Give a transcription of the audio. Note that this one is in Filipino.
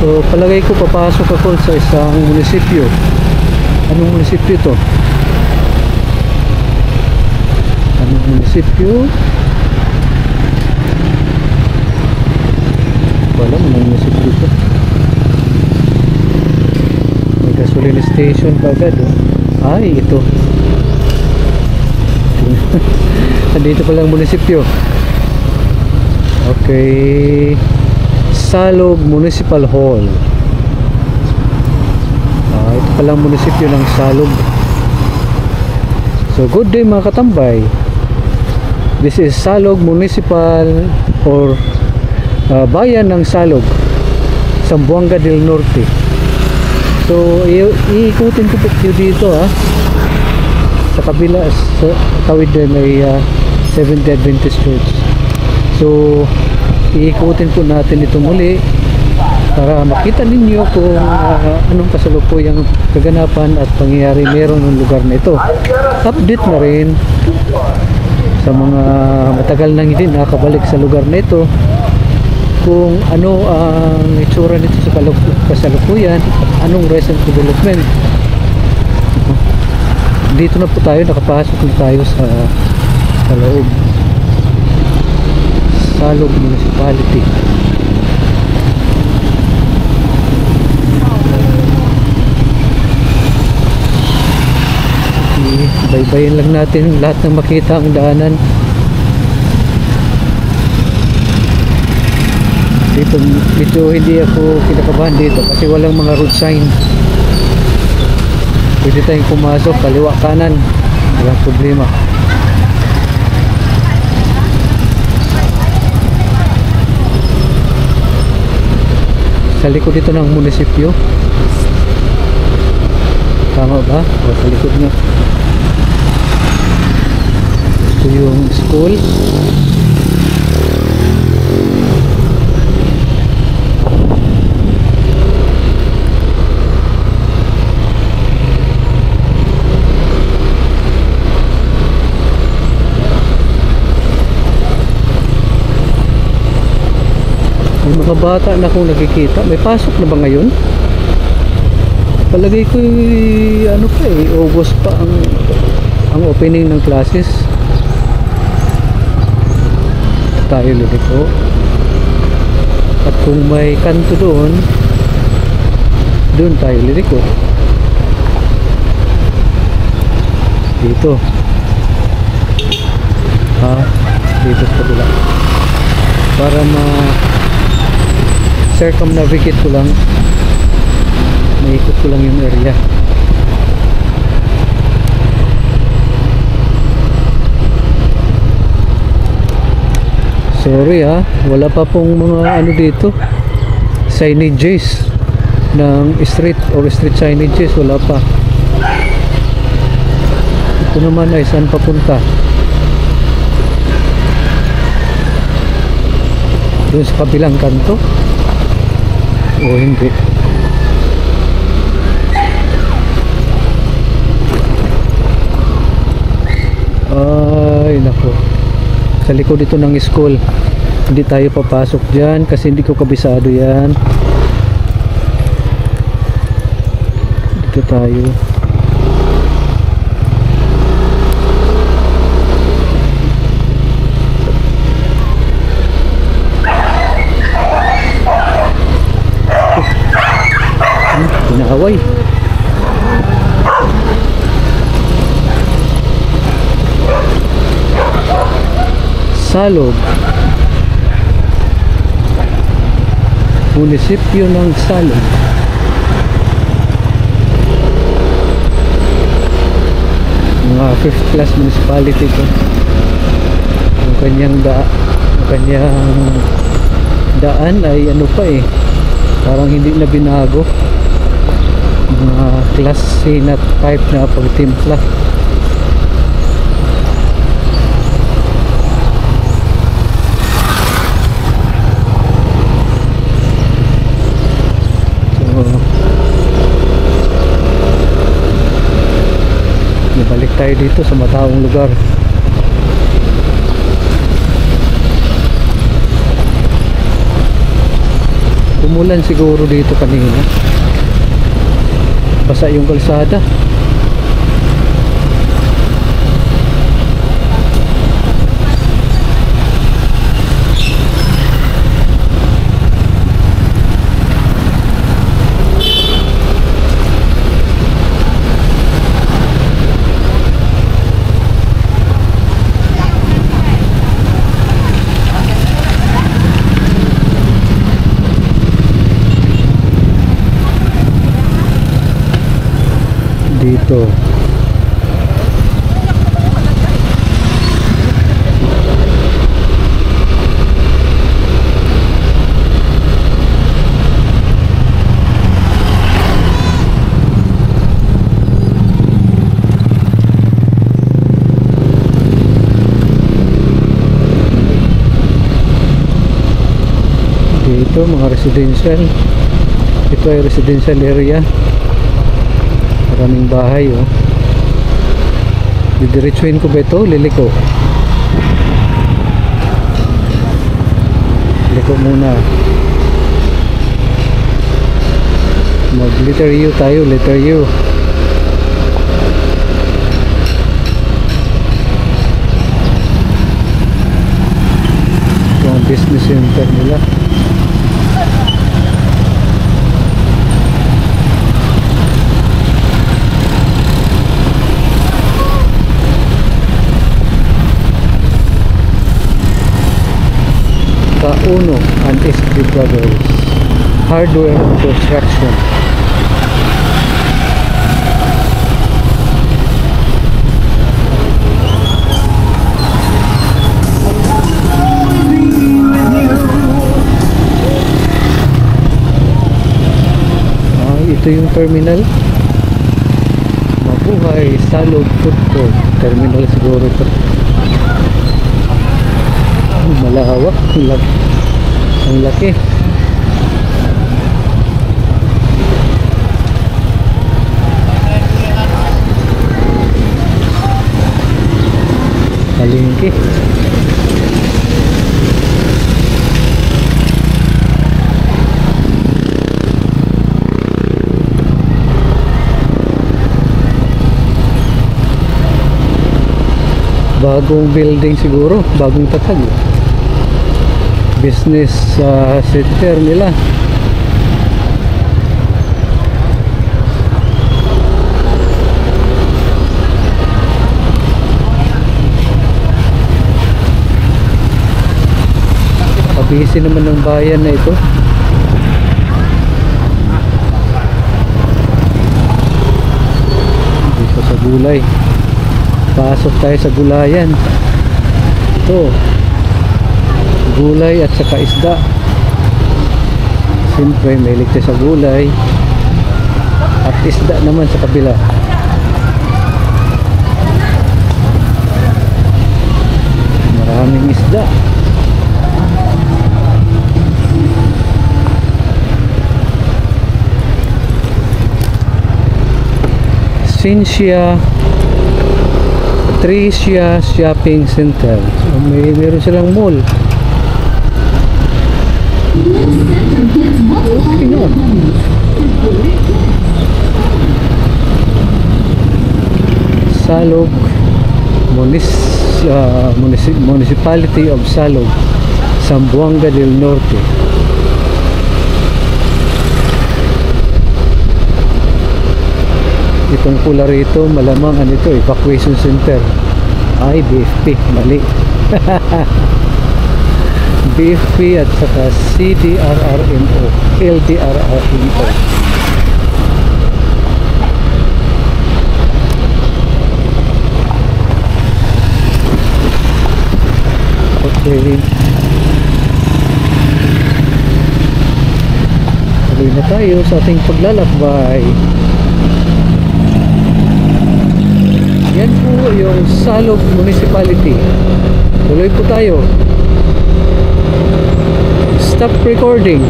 So palagay ko papasok ako sa isang munisipyo. Anong munisipyo to? Anong munisipyo? Wala mo ng munisipyo to. May gasoline station pa agad, oh. Ay, ito. Dito palang munisipyo. Okay. Salog Municipal Hall. Ito palang munisipyo ng Salog. So good day mga katambay. This is Salog Municipal or bayan ng Salog, Zamboanga del Norte. So iikutin ko po dito sa kabila, sa tawid din may Seventh-day Adventist Church. So iikutin po natin ito muli para makita ninyo kung anong kasalukuyang kaganapan at pangyayari meron ng lugar na ito. Update na rin sa mga matagal nang hindi nakabalik sa lugar na ito kung ano ang itsura nito sa kasalukuyan at anong recent development. Dito na po tayo, nakapasok na tayo sa loob. Salog Municipality. Baybayin lang natin lahat ng makita ang daanan. Dito medyo hindi ako kinakabahan dito kasi walang mga road sign. Pwede tayong pumasok kaliwa kanan, walang problema. Sa likod dito ng munisipyo, tama ba? O sa likod nyo, ito yung school. May mga bata na akong nakikita. May pasok na ba ngayon? Palagay ko ano pa August pa ang opening ng classes. Tayo liliko. At kung may kanto doon tayo liliko. Dito. Dito sa kabila. Para circumnavigate ko lang, maikot ko lang yung area. Sorry wala pa pong mga ano dito, signages ng street or street signages, wala pa. Ito naman ay saan papunta? Doon sa kabilang kanto o hindi? Ay nako, sa likod dito ng school, hindi tayo papasok dyan kasi hindi ko kabisado yan. Dito tayo. Pinaaway. Salog, munisipyo ng Salog. Mga 5th class municipality ito. Ang kanyang daan ay ano pa parang hindi na binago. Mga class C na type na pagtimpla. Balik tayo dito sa mataong lugar. umulan siguro dito kanina. Basa yung kalsada. Dito mga residential. Ito ay residential area. Maraming bahay, oh. Didiretsuhin ko ba ito? Liliko. Liliko muna. Mag letter U tayo, letter U. Ito ang business center nila. Uno and SB Brothers Hardware and Construction. Ito yung terminal. Mabuhay Salog Food Court. Terminal siguro ito. Malawak. Ang laki. Palengke. Bagong building siguro, bagong tatag. Business center nila. Busy naman ng bayan na ito. Dito sa gulay. Pasok tayo sa gulayan. Ito. Gulay at saka isda. Siyempre may ligtas sa gulay at isda naman sa kabila. Maraming isda. Sincia Tricia Shopping Center. So, meron silang mall. Okay na. Salog Municipality of Salog, Zamboanga del Norte. Itong pula rito, malamang ano ito, evacuation center. Ay, BFP, mali. BFP at saka CDRRMO, LDRRMO. Okay. Tuloy na tayo sa ating paglalakbay. Yan po yung Salog Municipality. Tuloy po tayo. Stop recording.